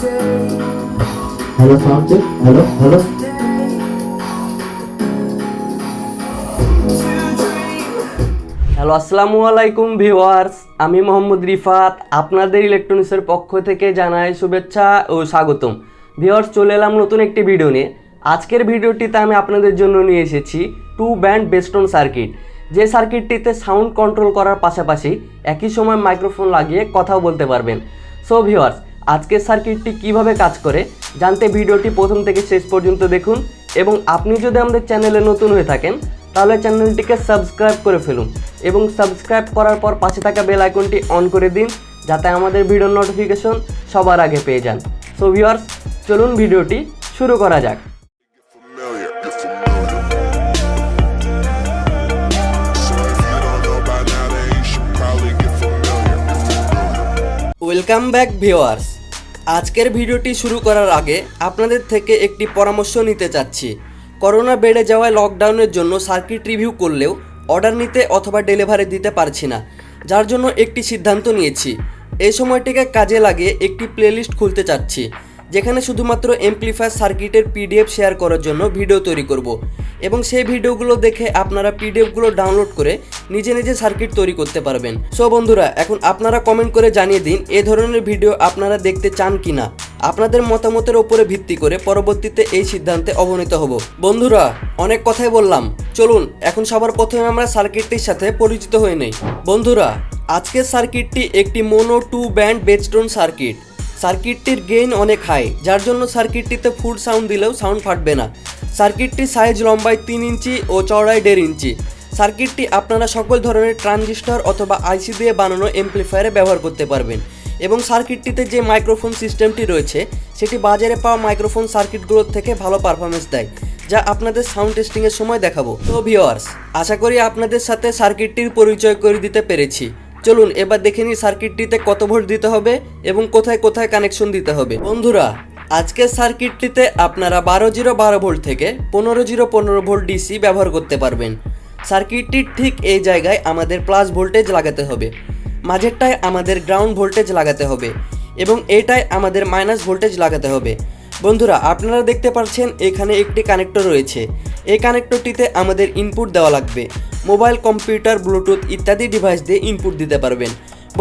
Hello sound check, hello hello. Hello, আসসালামু আলাইকুম viewers, আমি মোহাম্মদ রিফাত আপনাদের ইলেকট্রনিক্সের পক্ষ থেকে জানাই শুভেচ্ছা ও স্বাগতম। ভিউয়ার্স, চলে এলাম নতুন একটি ভিডিও নিয়ে। আজকের ভিডিওটিতে আমি আপনাদের জন্য নিয়ে এসেছি 2 ব্যান্ড বেস্টন সার্কিট, যে সার্কিটটিতে সাউন্ড কন্ট্রোল করার পাশাপাশি একই সময় মাইক্রোফোন লাগিয়ে কথাও বলতে পারবেন। সো ভিউয়ার্স, আজকের সার্কিটটি কিভাবে কাজ করে জানতে ভিডিওটি প্রথম থেকে শেষ পর্যন্ত দেখুন, এবং আপনি যদি আমাদের চ্যানেলে নতুন হয়ে থাকেন তাহলে চ্যানেলটিকে সাবস্ক্রাইব করে ফেলুন, এবং সাবস্ক্রাইব করার পর পাশে থাকা বেল আইকনটি অন করে দিন যাতে আমাদের ভিডিওর নোটিফিকেশন সবার আগে পেয়ে যান। সো ভিউয়ার্স, চলুন ভিডিওটি শুরু করা যাক। Welcome back viewers. আজকের ভিডিওটি শুরু করার আগে আপনাদের থেকে একটি পরামর্শ নিতে চাচ্ছি। করোনা বেড়ে যাওয়ায় লকডাউনের জন্য সার্কিট রিভিউ করলেও অর্ডার নিতে অথবা ডেলিভারি দিতে পারছি না, যার জন্য একটি সিদ্ধান্ত নিয়েছি। এই সময়টিকে কাজে লাগিয়ে একটি প্লেলিস্ট খুলতে চাচ্ছি, যেখানে শুধুমাত্র এমপ্লিফায়ার সার্কিটের পিডিএফ শেয়ার করার জন্য ভিডিও তৈরি করব, এবং সেই ভিডিওগুলো দেখে আপনারা পিডিএফগুলো ডাউনলোড করে নিজে নিজে সার্কিট তৈরি করতে পারবেন। সো বন্ধুরা, এখন আপনারা কমেন্ট করে জানিয়ে দিন এ ধরনের ভিডিও আপনারা দেখতে চান কি না। আপনাদের মতামতের উপরে ভিত্তি করে পরবর্তীতে এই সিদ্ধান্তে অবনীত হব। বন্ধুরা, অনেক কথাই বললাম, চলুন এখন সবার প্রথমে আমরা সার্কিটটির সাথে পরিচিত হয়ে নেই। বন্ধুরা, আজকের সার্কিটটি একটি মোনো 2 ব্যান্ড বেস্টন সার্কিট। সার্কিটটির গেইন অনেক হাই, যার জন্য সার্কিটটিতে ফুল সাউন্ড দিলেও সাউন্ড ফাটবে না। সার্কিটটির সাইজ লম্বায় 3 ইঞ্চি ও চওড়ায় 1.5 ইঞ্চি। সার্কিটটি আপনারা সকল ধরনের ট্রানজিস্টর অথবা আইসি দিয়ে বানানো এমপ্লিফায়ারে ব্যবহার করতে পারবেন, এবং সার্কিটটিতে যে মাইক্রোফোন সিস্টেমটি রয়েছে সেটি বাজারে পাওয়া মাইক্রোফোন সার্কিটগুলোর থেকে ভালো পারফরমেন্স দেয়, যা আপনাদের সাউন্ড টেস্টিংয়ের সময় দেখাবো। তো ভিউয়ার্স, আশা করি আপনাদের সাথে সার্কিটটির পরিচয় করে দিতে পেরেছি। চলুন এবার দেখে নিই সার্কিটটিতে কত ভোল্ট দিতে হবে এবং কোথায় কোথায় কানেকশন দিতে হবে। বন্ধুরা, আজকের সার্কিটটিতে আপনারা 12-0-12 ভোল্ট থেকে 15-0-15 ভোল্ট ডিসি ব্যবহার করতে পারবেন। সার্কিটটির ঠিক এই জায়গায় আমাদের প্লাস ভোল্টেজ লাগাতে হবে, মাঝেরটায় আমাদের গ্রাউন্ড ভোল্টেজ লাগাতে হবে, এবং এইটায় আমাদের মাইনাস ভোল্টেজ লাগাতে হবে। বন্ধুরা, আপনারা দেখতে পাচ্ছেন এখানে একটি কানেক্টর রয়েছে। এই কানেক্টরটিতে আমাদের ইনপুট দেওয়া লাগবে। মোবাইল, কম্পিউটার, ব্লুটুথ ইত্যাদি ডিভাইস দিয়ে ইনপুট দিতে পারবেন।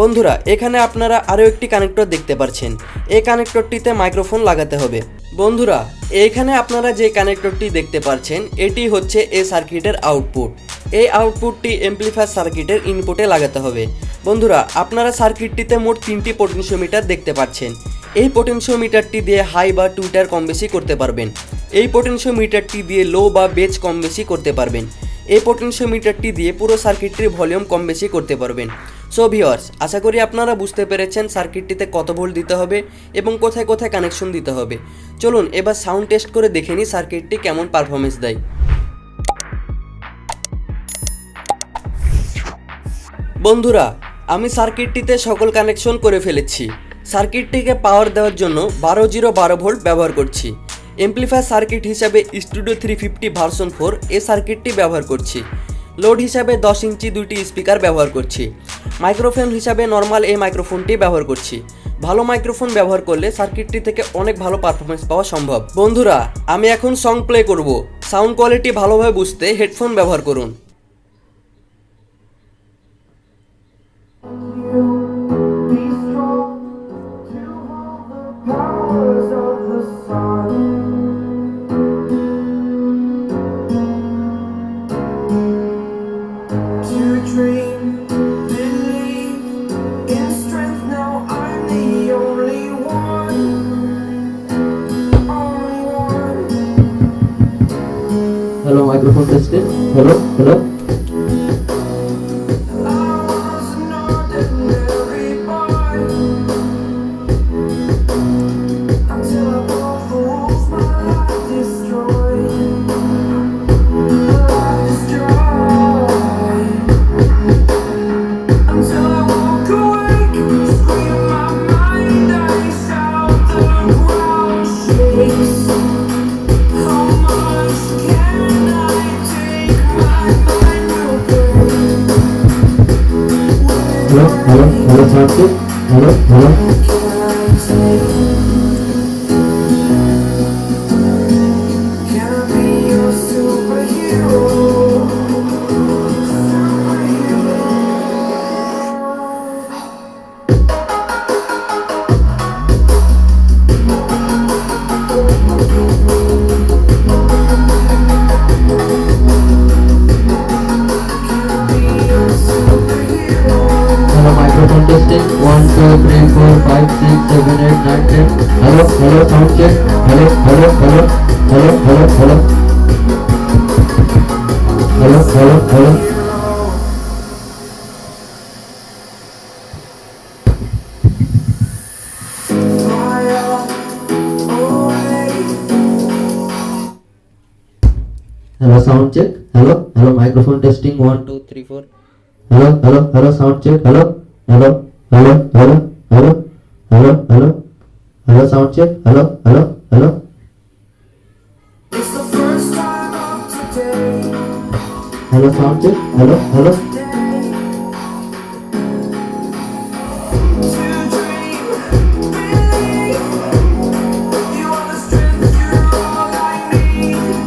বন্ধুরা, এখানে আপনারা আরও একটি কানেক্টর দেখতে পাচ্ছেন। এই কানেক্টরটিতে মাইক্রোফোন লাগাতে হবে। বন্ধুরা, এইখানে আপনারা যে কানেক্টরটি দেখতে পাচ্ছেন এটি হচ্ছে এই সার্কিটের আউটপুট। এই আউটপুটটি এমপ্লিফায়ার সার্কিটের ইনপুটে লাগাতে হবে। বন্ধুরা, আপনারা সার্কিটটিতে মোট 3টি পোটেনশিওমিটার দেখতে পাচ্ছেন। এই পোটেনশিওমিটারটি দিয়ে হাই বা টুইটার কম বেশি করতে পারবেন। এই পোটেনশিওমিটারটি দিয়ে লো বা বেজ কম বেশি করতে পারবেন। এই পোটেনশিওমিটারটি দিয়ে পুরো সার্কিটটির ভলিউম কম বেশি করতে পারবেন। সো ভিউয়ার্স, আশা করি আপনারা বুঝতে পেরেছেন সার্কিটটিতে কত ভোল্ট দিতে হবে এবং কোথায় কোথায় কানেকশন দিতে হবে। চলুন এবার সাউন্ড টেস্ট করে দেখে নিই সার্কিটটি কেমন পারফরমেন্স দেয়। বন্ধুরা, আমি সার্কিটটিতে সকল কানেকশন করে ফেলেছি। সার্কিটটিকে পাওয়ার দেওয়ার জন্য 12-0-12 ভোল্ট ব্যবহার করছি। এমপ্লিফায়ার সার্কিট হিসাবে স্টুডিও 350 ভার্সন 4 এই সার্কিটটি ব্যবহার করছি। লোড হিসাবে 10 ইঞ্চি 2টি স্পিকার ব্যবহার করছি। মাইক্রোফোন হিসাবে নর্মাল এই মাইক্রোফোনটি ব্যবহার করছি। ভালো মাইক্রোফোন ব্যবহার করলে সার্কিটটি থেকে অনেক ভালো পারফরমেন্স পাওয়া সম্ভব। বন্ধুরা, আমি এখন সং প্লে করব। সাউন্ড কোয়ালিটি ভালোভাবে বুঝতে হেডফোন ব্যবহার করুন। Hello, microphone tested. Hello hello. Hello hello hello sound check, hello hello. 7 8 9 10 hello hello sound check hello hello hello hello hello hello hello hello hello hello sound check hello hello microphone testing 1 2 3 4 hello hello hello sound check hello hello hello hello hello hello hello hello sound check hello hello hello It's the first time of today. hello sound check hello hello To dream, believe. You are the strength, you're all I need.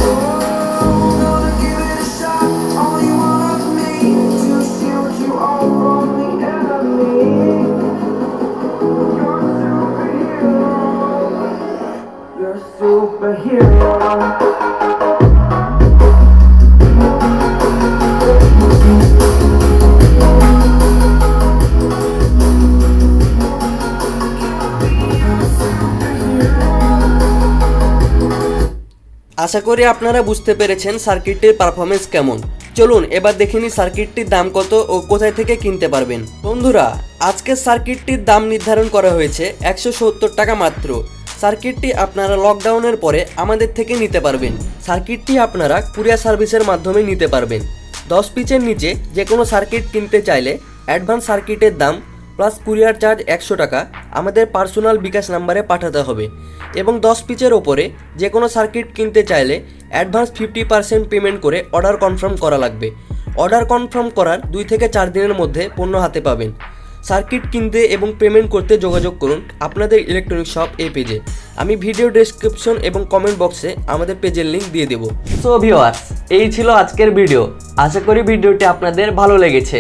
Oh, gonna give it a shot. Only one of me to shield you all from the enemy. You're a superhero. আশা করি আপনারা বুঝতে পেরেছেন সার্কিটটির performance কেমন। চলুন এবার দেখে নিই সার্কিটটির দাম কত ও কোথায় থেকে কিনতে পারবেন। বন্ধুরা, আজকের সার্কিটটির দাম নির্ধারণ করা হয়েছে 170 টাকা মাত্র। সার্কিটটি আপনারা লকডাউনের পরে আমাদের থেকে নিতে পারবেন। সার্কিটটি আপনারা কুরিয়ার সার্ভিসের মাধ্যমে নিতে পারবেন। 10 পিচের নিচে যে কোনো সার্কিট কিনতে চাইলে অ্যাডভান্স সার্কিটের দাম প্লাস কুরিয়ার চার্জ 100 টাকা আমাদের পার্সোনাল বিকাশ নাম্বারে পাঠাতে হবে এবং 10 পিচের ওপরে যে কোনো সার্কিট কিনতে চাইলে অ্যাডভান্স 50% পেমেন্ট করে অর্ডার কনফার্ম করা লাগবে। অর্ডার কনফার্ম করার 2 থেকে 4 দিনের মধ্যে পণ্য হাতে পাবেন। সার্কিট কিনতে এবং পেমেন্ট করতে যোগাযোগ করুন আপনাদের ইলেকট্রনিক শপ এই পেজে। আমি ভিডিও ডেসক্রিপশন এবং কমেন্ট বক্সে আমাদের পেজের লিঙ্ক দিয়ে দেব। সো ভিউয়ার্স, এই ছিল আজকের ভিডিও। আশা করি ভিডিওটি আপনাদের ভালো লেগেছে।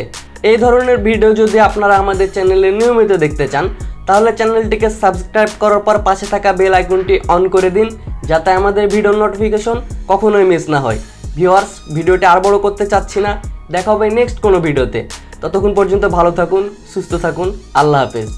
এই ধরনের ভিডিও যদি আপনারা আমাদের চ্যানেলে নিয়মিত দেখতে চান তাহলে চ্যানেলটিকে সাবস্ক্রাইব করার পর পাশে থাকা বেল আইকনটি অন করে দিন যাতে আমাদের ভিডিওর নোটিফিকেশন কখনোই মিস না হয়। ভিউয়ার্স, ভিডিওটি আর বড় করতে চাচ্ছি না, দেখা হবে নেক্সট কোনো ভিডিওতে। ততক্ষণ পর্যন্ত ভালো থাকুন, সুস্থ থাকুন, আল্লাহ হাফেজ।